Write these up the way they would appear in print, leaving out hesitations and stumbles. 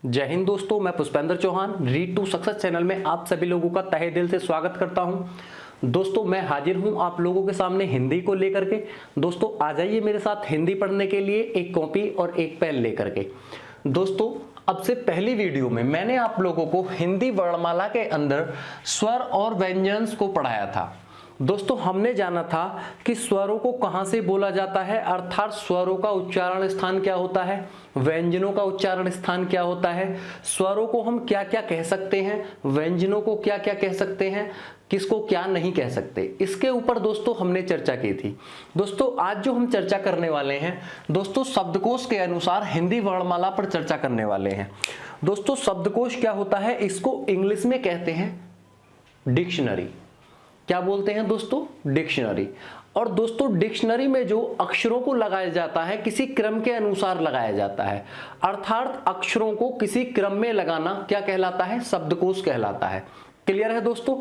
जय हिंद दोस्तों, मैं Pushpendra Chauhan read to success channel में आप सभी लोगों का तहे दिल से स्वागत करता हूं। दोस्तों मैं हाजिर हूं आप लोगों के सामने हिंदी को लेकर के। दोस्तों आ जाइए मेरे साथ हिंदी पढ़ने के लिए एक कॉपी और एक पेन लेकर के। दोस्तों अब से पहली वीडियो में मैंने आप लोगों को हिंदी वर्णमाला के अंदर स्वर और व्यंजन को पढ़ाया था। दोस्तों हमने जाना था कि स्वरों को कहां से बोला जाता है, अर्थात स्वरों का उच्चारण स्थान क्या होता है, व्यंजनों का उच्चारण स्थान क्या होता है, स्वरों को हम क्या क्या कह सकते हैं, व्यंजनों को क्या क्या कह सकते हैं, किसको क्या नहीं कह सकते, इसके ऊपर दोस्तों हमने चर्चा की थी। दोस्तों आज जो हम चर्चा करने वाले हैं दोस्तों शब्दकोश के अनुसार हिंदी वर्णमाला पर चर्चा करने वाले हैं। दोस्तों शब्दकोश क्या होता है, इसको इंग्लिश में कहते हैं डिक्शनरी। क्या बोलते हैं दोस्तों? डिक्शनरी। और दोस्तों डिक्शनरी में जो अक्षरों को लगाया जाता है किसी क्रम के अनुसार लगाया जाता है, अर्थात अक्षरों को किसी क्रम में लगाना क्या कहलाता है? शब्दकोश कहलाता है। क्लियर है दोस्तों?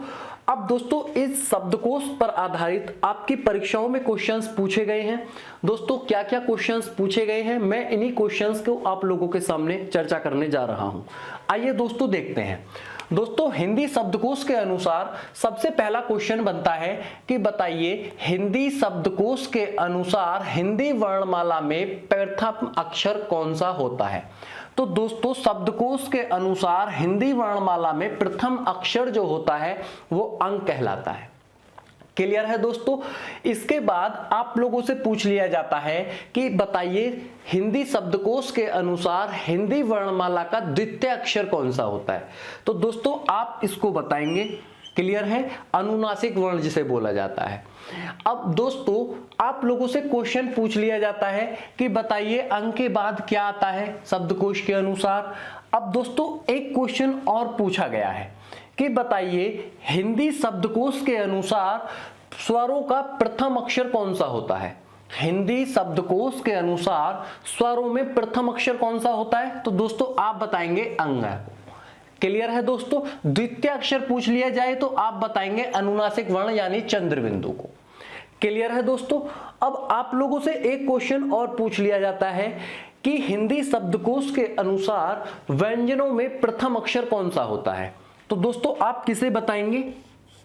अब दोस्तों इस शब्दकोश पर आधारित आपकी परीक्षाओं में क्वेश्चंस पूछे गए हैं। दोस्तों क्या क्या क्वेश्चंस पूछे गए हैं, मैं इन्हीं क्वेश्चंस को आप लोगों के सामने चर्चा करने जा रहा हूं। आइए दोस्तों देखते हैं। दोस्तों हिंदी शब्दकोश के अनुसार सबसे पहला क्वेश्चन बनता है कि बताइए हिंदी शब्दकोश के अनुसार हिंदी वर्णमाला में प्रथम अक्षर कौन सा होता है। तो दोस्तों शब्दकोश के अनुसार हिंदी वर्णमाला में प्रथम अक्षर जो होता है वो अंक कहलाता है। क्लियर है दोस्तों? इसके बाद आप लोगों से पूछ लिया जाता है कि बताइए हिंदी शब्दकोश के अनुसार हिंदी वर्णमाला का द्वितीय अक्षर कौन सा होता है। तो दोस्तों आप इसको बताएंगे। क्लियर है? अनुनासिक वर्ण जिसे बोला जाता है। अब दोस्तों आप लोगों से क्वेश्चन पूछ लिया जाता है कि बताइए अंक के बाद क्या आता है शब्दकोश के अनुसार। अब दोस्तों एक क्वेश्चन और पूछा गया है कि बताइए हिंदी शब्दकोश के अनुसार स्वरों का प्रथम अक्षर कौन सा होता है। हिंदी शब्दकोश के अनुसार स्वरों में प्रथम अक्षर कौन सा होता है? तो दोस्तों आप बताएंगे अंग। क्लियर है दोस्तों? द्वितीय अक्षर पूछ लिया जाए तो आप बताएंगे अनुनासिक वर्ण यानी चंद्र बिंदु को। क्लियर है दोस्तों? अब आप लोगों से एक क्वेश्चन और पूछ लिया जाता है कि हिंदी शब्दकोश के अनुसार व्यंजनों में प्रथम अक्षर कौन सा होता है। तो दोस्तों आप किसे बताएंगे?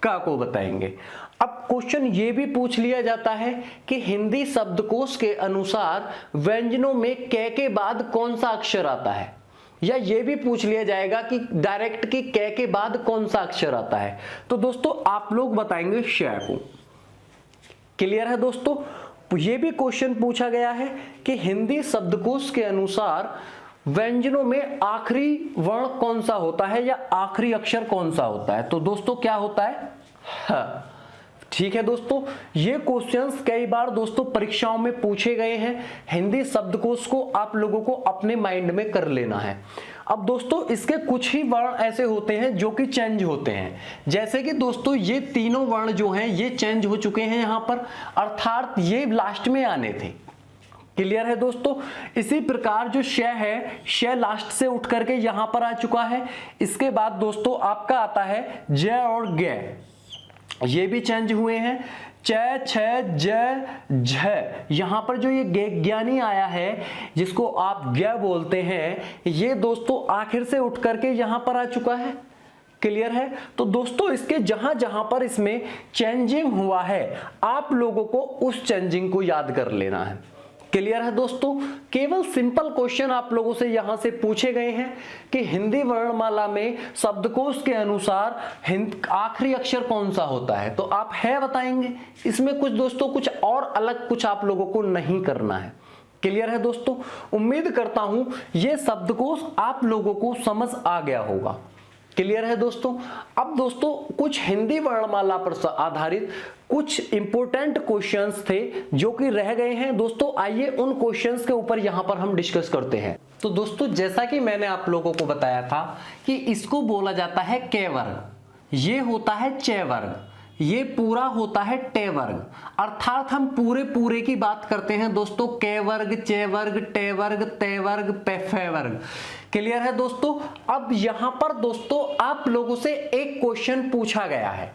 का को बताएंगे। अब क्वेश्चन ये भी पूछ लिया जाता है कि हिंदी शब्दकोश के अनुसार व्यंजनों में क के बाद कौन सा अक्षर आता है, या ये भी पूछ लिया जाएगा कि डायरेक्ट की क के बाद कौन सा अक्षर आता है। तो दोस्तों आप लोग बताएंगे श को। क्लियर है दोस्तों? ये भी क्वेश्चन पूछा गया है कि हिंदी शब्दकोश के अनुसार व्यंजनों में आखिरी वर्ण कौन सा होता है या आखिरी अक्षर कौन सा होता है। तो दोस्तों क्या होता है? हाँ। ठीक है दोस्तों, ये क्वेश्चंस कई बार दोस्तों परीक्षाओं में पूछे गए हैं। हिंदी शब्दकोश को आप लोगों को अपने माइंड में कर लेना है। अब दोस्तों इसके कुछ ही वर्ण ऐसे होते हैं जो कि चेंज होते हैं, जैसे कि दोस्तों ये तीनों वर्ण जो हैं ये चेंज हो चुके हैं यहां पर, अर्थात ये लास्ट में आने थे। क्लियर है दोस्तों? इसी प्रकार जो श है, श लास्ट से उठ करके यहां पर आ चुका है। इसके बाद दोस्तों आपका आता है ज और ग, ये भी चेंज हुए हैं। च, छ, ज, झ, यहां पर जो ये ज्ञानी आया है जिसको आप ज्ञ बोलते हैं, ये दोस्तों आखिर से उठ करके यहां पर आ चुका है। क्लियर है? तो दोस्तों इसके जहां जहां पर इसमें चेंजिंग हुआ है आप लोगों को उस चेंजिंग को याद कर लेना है। क्लियर है दोस्तों? केवल सिंपल क्वेश्चन आप लोगों से यहां से पूछे गए हैं कि हिंदी वर्णमाला में शब्दकोश के अनुसार आखिरी अक्षर कौन सा होता है। तो आप है बताएंगे। इसमें कुछ दोस्तों कुछ और अलग कुछ आप लोगों को नहीं करना है। क्लियर है दोस्तों? उम्मीद करता हूं ये शब्दकोश आप लोगों को समझ आ गया होगा। क्लियर है दोस्तों? अब दोस्तों कुछ हिंदी वर्णमाला पर आधारित कुछ इंपॉर्टेंट क्वेश्चंस थे जो कि रह गए हैं। दोस्तों आइए उन क्वेश्चंस के ऊपर यहां पर हम डिस्कस करते हैं। तो दोस्तों जैसा कि मैंने आप लोगों को बताया था कि इसको बोला जाता है क वर्ग, ये होता है च वर्ग, ये पूरा होता है टे वर्ग, अर्थात हम पूरे की बात करते हैं दोस्तों। क वर्ग, च वर्ग, टे वर्ग, ते वर्ग, फ वर्ग। क्लियर है दोस्तों? अब यहां पर दोस्तों आप लोगों से एक क्वेश्चन पूछा गया है।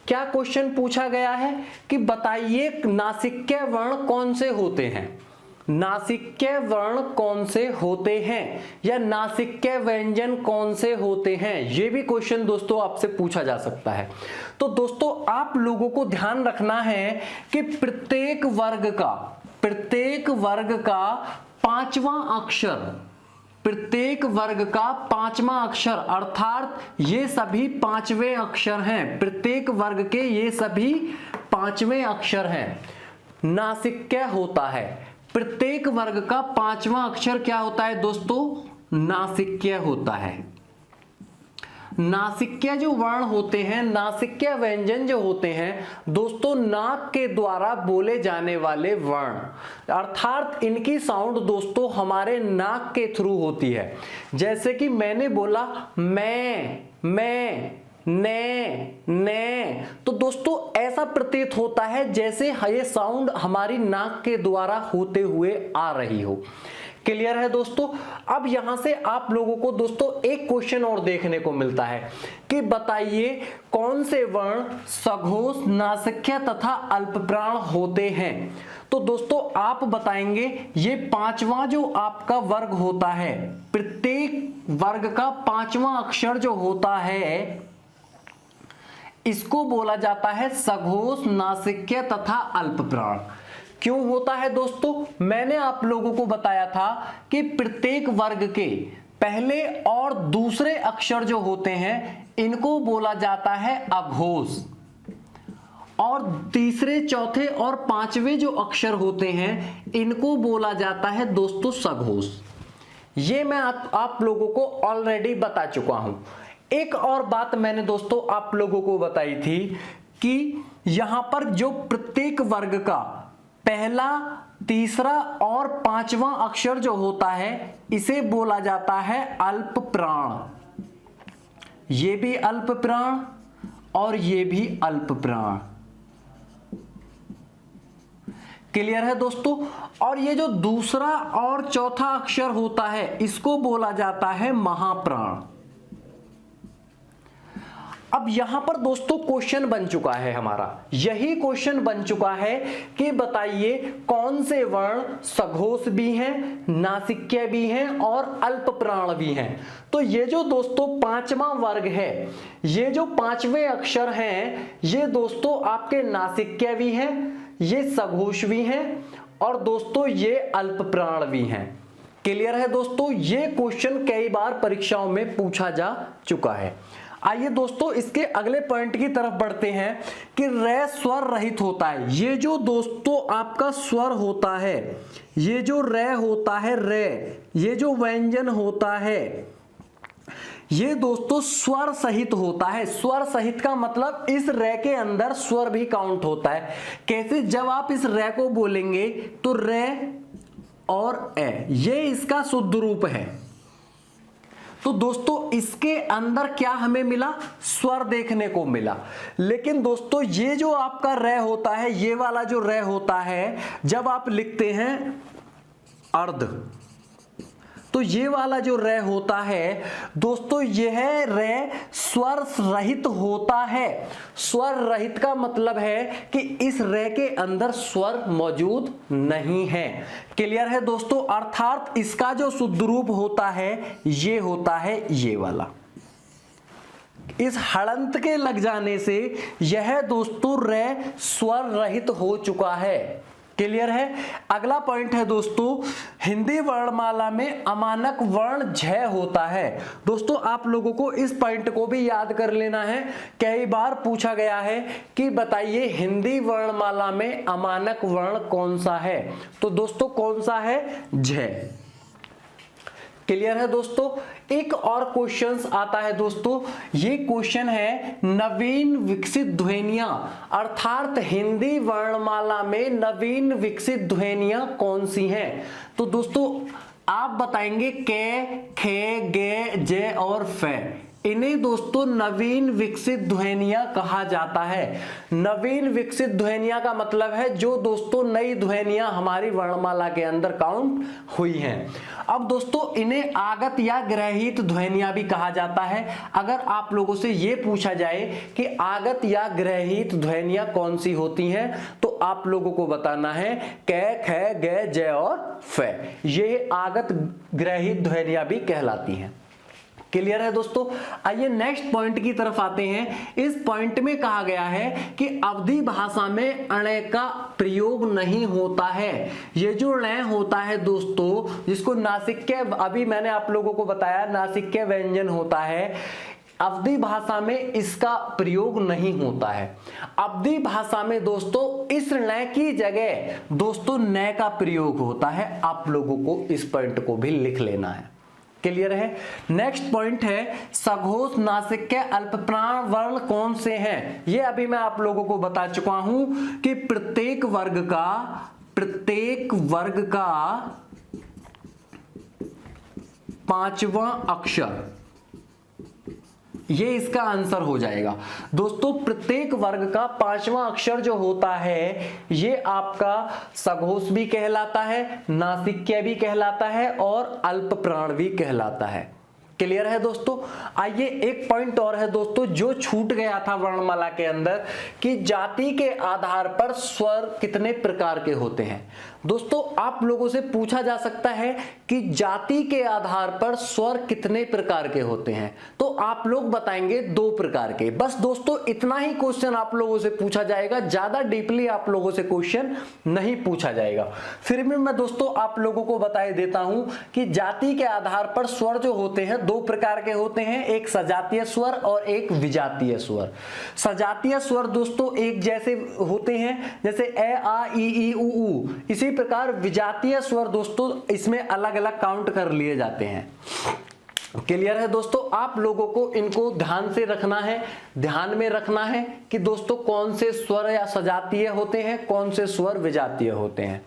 क्या क्वेश्चन पूछा गया है कि बताइए नासिक्य वर्ण कौन से होते हैं। नासिक्य वर्ण कौन से होते हैं या नासिक्य व्यंजन कौन से होते हैं, ये भी क्वेश्चन दोस्तों आपसे पूछा जा सकता है। तो दोस्तों आप लोगों को ध्यान रखना है कि प्रत्येक वर्ग का पांचवां अक्षर अर्थात ये सभी पांचवें अक्षर हैं, प्रत्येक वर्ग के ये सभी पांचवें अक्षर हैं, नासिक्य होता है। प्रत्येक वर्ग का पांचवां अक्षर क्या होता है दोस्तों, नासिक्य होता है। नासिक्य जो वर्ण होते हैं, नासिक्य व्यंजन जो होते हैं दोस्तों, नाक के द्वारा बोले जाने वाले वर्ण, अर्थात इनकी साउंड दोस्तों हमारे नाक के थ्रू होती है। जैसे कि मैंने बोला मैं, ने, तो दोस्तों ऐसा प्रतीत होता है जैसे ये साउंड हमारी नाक के द्वारा होते हुए आ रही हो। क्लियर है दोस्तों। अब यहां से आप लोगों को दोस्तों एक क्वेश्चन और देखने को मिलता है कि बताइए कौन से वर्ण सघोष, नासिक्य तथा अल्पप्राण होते हैं। तो दोस्तों आप बताएंगे ये पांचवा जो आपका वर्ग होता है, प्रत्येक वर्ग का पांचवा अक्षर जो होता है इसको बोला जाता है सघोष, नासिक्य तथा अल्पप्राण। क्यों होता है दोस्तों, मैंने आप लोगों को बताया था कि प्रत्येक वर्ग के पहले और दूसरे अक्षर जो होते हैं इनको बोला जाता है अघोष, और तीसरे, चौथे और पांचवे जो अक्षर होते हैं इनको बोला जाता है दोस्तों सघोष। ये मैं आप लोगों को ऑलरेडी बता चुका हूं। एक और बात मैंने दोस्तों आप लोगों को बताई थी कि यहां पर जो प्रत्येक वर्ग का पहला, तीसरा और पांचवा अक्षर जो होता है इसे बोला जाता है अल्पप्राण। ये भी अल्पप्राण और ये भी अल्पप्राण। क्लियर है दोस्तों। और ये जो दूसरा और चौथा अक्षर होता है इसको बोला जाता है महाप्राण। अब यहां पर दोस्तों क्वेश्चन बन चुका है हमारा, यही क्वेश्चन बन चुका है कि बताइए कौन से वर्ण सघोष भी हैं, नासिक्य भी हैं और अल्पप्राण भी हैं। तो ये जो दोस्तों पांचवा वर्ग है, ये जो पांचवें अक्षर हैं ये दोस्तों आपके नासिक्य भी हैं, ये सघोष भी हैं और दोस्तों ये अल्पप्राण भी हैं। क्लियर है दोस्तों। ये क्वेश्चन कई बार परीक्षाओं में पूछा जा चुका है। आइए दोस्तों इसके अगले पॉइंट की तरफ बढ़ते हैं कि रे स्वर रहित होता है। ये जो दोस्तों आपका स्वर होता है, ये जो रे होता है, रे, ये जो व्यंजन होता है ये दोस्तों स्वर सहित होता है। स्वर सहित का मतलब इस रे के अंदर स्वर भी काउंट होता है। कैसे, जब आप इस रे को बोलेंगे तो रे और ए ये इसका शुद्ध रूप है। तो दोस्तों इसके अंदर क्या हमें मिला, स्वर देखने को मिला। लेकिन दोस्तों ये जो आपका रे होता है, ये वाला जो रे होता है, जब आप लिखते हैं अर्ध, तो ये वाला जो रे होता है दोस्तों यह रे स्वर रहित होता है। स्वर रहित का मतलब है कि इस रे के अंदर स्वर मौजूद नहीं है। क्लियर है दोस्तों। अर्थात इसका जो शुद्ध रूप होता है ये होता है ये वाला। इस हड़ंत के लग जाने से यह दोस्तों रे स्वर रहित हो चुका है। क्लियर है। अगला पॉइंट है दोस्तों, हिंदी वर्णमाला में अमानक वर्ण झ होता है। दोस्तों आप लोगों को इस पॉइंट को भी याद कर लेना है, कई बार पूछा गया है कि बताइए हिंदी वर्णमाला में अमानक वर्ण कौन सा है। तो दोस्तों कौन सा है, झ। क्लियर है दोस्तों। एक और क्वेश्चन आता है दोस्तों, ये क्वेश्चन है नवीन विकसित ध्वनियां, अर्थात हिंदी वर्णमाला में नवीन विकसित ध्वनियां कौन सी हैं। तो दोस्तों आप बताएंगे के, खे, गे, जे और फे। इन्हें दोस्तों नवीन विकसित ध्वनियां कहा जाता है। नवीन विकसित ध्वनियां का मतलब है जो दोस्तों नई ध्वनियां हमारी वर्णमाला के अंदर काउंट हुई हैं। अब दोस्तों इन्हें आगत या ग्रहित ध्वनियां भी कहा जाता है। अगर आप लोगों से यह पूछा जाए कि आगत या ग्रहित ध्वनियां कौन सी होती हैं, तो आप लोगों को बताना है कै, ख, ग, ज और फ। ये आगत ग्रहित ध्वनियां भी कहलाती हैं। क्लियर है दोस्तों। आइए नेक्स्ट पॉइंट की तरफ आते हैं। इस पॉइंट में कहा गया है कि अवधी भाषा में अण् का प्रयोग नहीं होता है। ये जो ण होता है दोस्तों, जिसको नासिक्य, अभी मैंने आप लोगों को बताया नासिक्य व्यंजन होता है, अवधी भाषा में इसका प्रयोग नहीं होता है। अवधी भाषा में दोस्तों इस ण की जगह दोस्तों न का प्रयोग होता है। आप लोगों को इस पॉइंट को भी लिख लेना है। क्लियर है। नेक्स्ट पॉइंट है सघोष नासिक्य अल्पप्राण वर्ण कौन से हैं। ये अभी मैं आप लोगों को बता चुका हूं कि प्रत्येक वर्ग का पांचवां अक्षर, ये इसका आंसर हो जाएगा दोस्तों। प्रत्येक वर्ग का पांचवां अक्षर जो होता है ये आपका सघोष भी कहलाता है, नासिक्य भी कहलाता है और अल्पप्राण भी कहलाता है। क्लियर है दोस्तों। आइए एक पॉइंट और है दोस्तों जो छूट गया था वर्णमाला के अंदर, कि जाति के आधार पर स्वर कितने प्रकार के होते हैं। दोस्तों आप लोगों से पूछा जा सकता है कि जाति के आधार पर स्वर कितने प्रकार के होते हैं, तो आप लोग बताएंगे 2 प्रकार के। बस दोस्तों इतना ही क्वेश्चन आप लोगों से पूछा जाएगा, ज्यादा डीपली आप लोगों से क्वेश्चन नहीं पूछा जाएगा। फिर भी मैं दोस्तों आप लोगों को बताए देता हूं कि जाति के आधार पर स्वर जो होते हैं 2 प्रकार के होते हैं, एक सजातीय स्वर और एक विजातीय स्वर। सजातीय स्वर दोस्तों एक जैसे होते हैं, जैसे ए, आ, ई, उ, ऊ। इसी प्रकार विजातीय स्वर दोस्तों इसमें अलग अलग काउंट कर लिए जाते हैं। क्लियर है दोस्तों। आप लोगों को इनको ध्यान से रखना है, ध्यान में रखना है कि दोस्तों कौन से स्वर या सजातीय होते हैं, कौन से स्वर विजातीय होते हैं।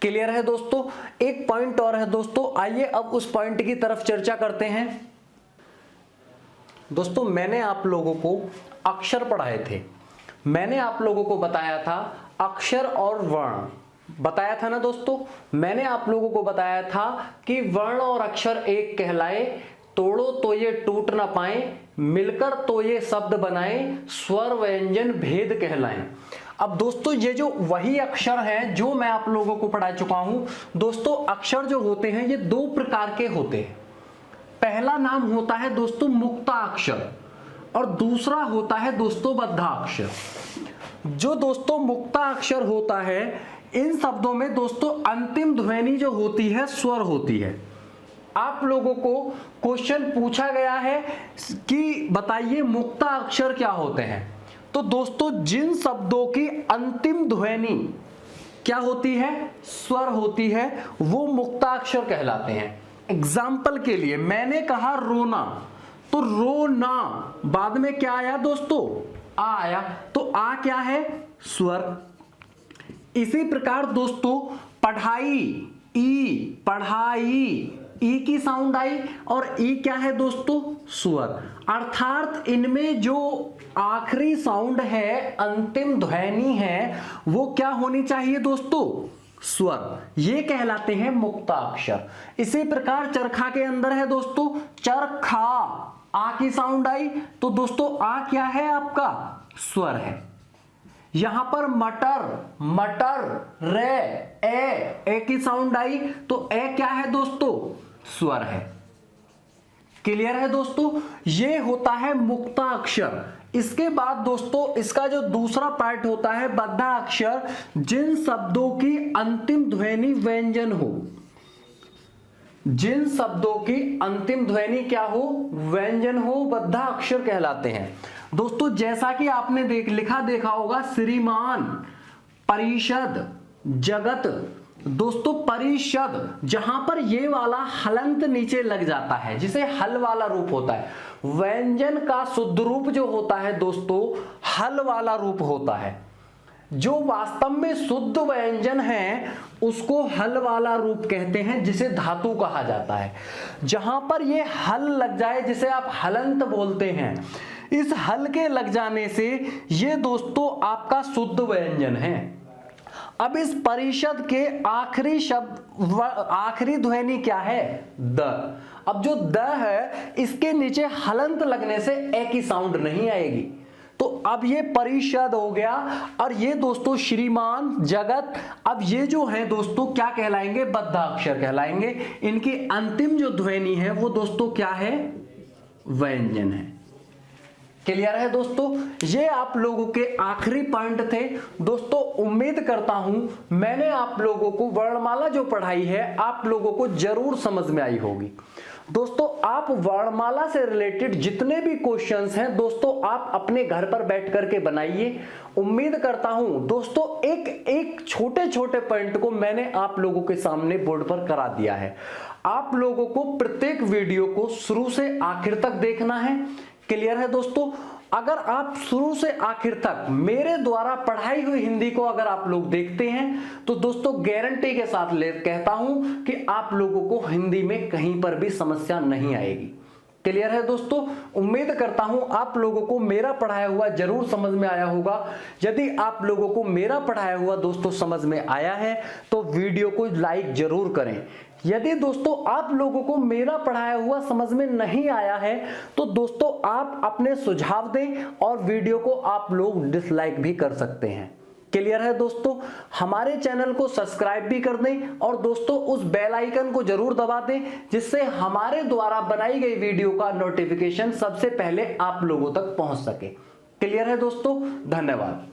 क्लियर है दोस्तों। एक पॉइंट और है दोस्तों, आइए अब उस पॉइंट की तरफ चर्चा करते हैं। दोस्तों मैंने आप लोगों को अक्षर पढ़ाए थे, मैंने आप लोगों को बताया था अक्षर और वर्ण, बताया था ना दोस्तों। मैंने आप लोगों को बताया था कि वर्ण और अक्षर एक कहलाए, तोड़ो तो ये टूट ना पाए, मिलकर तो ये शब्द बनाए, स्वर व्यंजन भेद कहलाएं। अब दोस्तों ये जो वही अक्षर हैं जो मैं आप लोगों को पढ़ा चुका हूं। दोस्तों अक्षर जो होते हैं ये 2 प्रकार के होते हैं। पहला नाम होता है दोस्तों मुक्ताक्षर और दूसरा होता है दोस्तों बद्धाक्षर। जो दोस्तों मुक्ताक्षर होता है, इन शब्दों में दोस्तों अंतिम ध्वनि जो होती है स्वर होती है। आप लोगों को क्वेश्चन पूछा गया है कि बताइए मुक्ताक्षर क्या होते हैं, तो दोस्तों जिन शब्दों की अंतिम ध्वनि क्या होती है, स्वर होती है, वो मुक्ताक्षर कहलाते हैं। एग्जाम्पल के लिए मैंने कहा रोना, तो रोना बाद में क्या आया दोस्तों, आ आया, तो आ क्या है, स्वर। इसी प्रकार दोस्तों पढ़ाई, ई, पढ़ाई, ई की साउंड आई और ई क्या है दोस्तों, स्वर। अर्थात इनमें जो आखिरी साउंड है, अंतिम ध्वनि है, वो क्या होनी चाहिए दोस्तों, स्वर। ये कहलाते हैं मुक्ताक्षर। इसी प्रकार चरखा के अंदर है दोस्तों चरखा, आ की साउंड आई तो दोस्तों आ क्या है आपका, स्वर है। यहां पर मटर, मटर, रे, ए की साउंड आई तो ए क्या है दोस्तों, स्वर है। क्लियर है दोस्तों। ये होता है मुक्ताक्षर। इसके बाद दोस्तों इसका जो दूसरा पार्ट होता है बद्धाक्षर, जिन शब्दों की अंतिम ध्वनि व्यंजन हो, जिन शब्दों की अंतिम ध्वनि क्या हो, व्यंजन हो, बद्धाक्षर कहलाते हैं। दोस्तों जैसा कि आपने लिखा देखा होगा, श्रीमान, परिषद, जगत। दोस्तों परिषद, जहां पर ये वाला हलंत नीचे लग जाता है, जिसे हल वाला रूप होता है। व्यंजन का शुद्ध रूप जो होता है दोस्तों हल वाला रूप होता है। जो वास्तव में शुद्ध व्यंजन है उसको हल वाला रूप कहते हैं, जिसे धातु कहा जाता है। जहां पर ये हल लग जाए, जिसे आप हलंत बोलते हैं, इस हल के लग जाने से ये दोस्तों आपका शुद्ध व्यंजन है। अब इस परिषद के आखिरी शब्द, आखिरी ध्वनि क्या है? द। अब जो द है इसके नीचे हलंत लगने से ए की साउंड नहीं आएगी, तो अब ये परिषद हो गया। और ये दोस्तों श्रीमान, जगत, अब ये जो है दोस्तों क्या कहलाएंगे? बद्धाक्षर कहलाएंगे। इनकी अंतिम जो ध्वनि है वो दोस्तों क्या है? व्यंजन है। क्लियर है दोस्तों? ये आप लोगों के आखिरी पॉइंट थे दोस्तों। उम्मीद करता हूं मैंने आप लोगों को वर्णमाला जो पढ़ाई है आप लोगों को जरूर समझ में आई होगी। दोस्तों आप वर्णमाला से रिलेटेड जितने भी क्वेश्चंस हैं दोस्तों आप अपने घर पर बैठ करके बनाइए। उम्मीद करता हूं दोस्तों एक एक छोटे छोटे पॉइंट को मैंने आप लोगों के सामने बोर्ड पर करा दिया है। आप लोगों को प्रत्येक वीडियो को शुरू से आखिर तक देखना है। क्लियर है दोस्तों? अगर आप शुरू से आखिर तक मेरे द्वारा पढ़ाई हुई हिंदी को अगर आप लोग देखते हैं तो दोस्तों गारंटी के साथ कहता हूं कि आप लोगों को हिंदी में कहीं पर भी समस्या नहीं आएगी। क्लियर है दोस्तों? उम्मीद करता हूं आप लोगों को मेरा पढ़ाया हुआ जरूर समझ में आया होगा। यदि आप लोगों को मेरा पढ़ाया हुआ दोस्तों समझ में आया है तो वीडियो को लाइक जरूर करें। यदि दोस्तों आप लोगों को मेरा पढ़ाया हुआ समझ में नहीं आया है तो दोस्तों आप अपने सुझाव दें और वीडियो को आप लोग डिसलाइक भी कर सकते हैं। क्लियर है दोस्तों? हमारे चैनल को सब्सक्राइब भी कर दें और दोस्तों उस बेल आइकन को जरूर दबा दें, जिससे हमारे द्वारा बनाई गई वीडियो का नोटिफिकेशन सबसे पहले आप लोगों तक पहुंच सके। क्लियर है दोस्तों? धन्यवाद।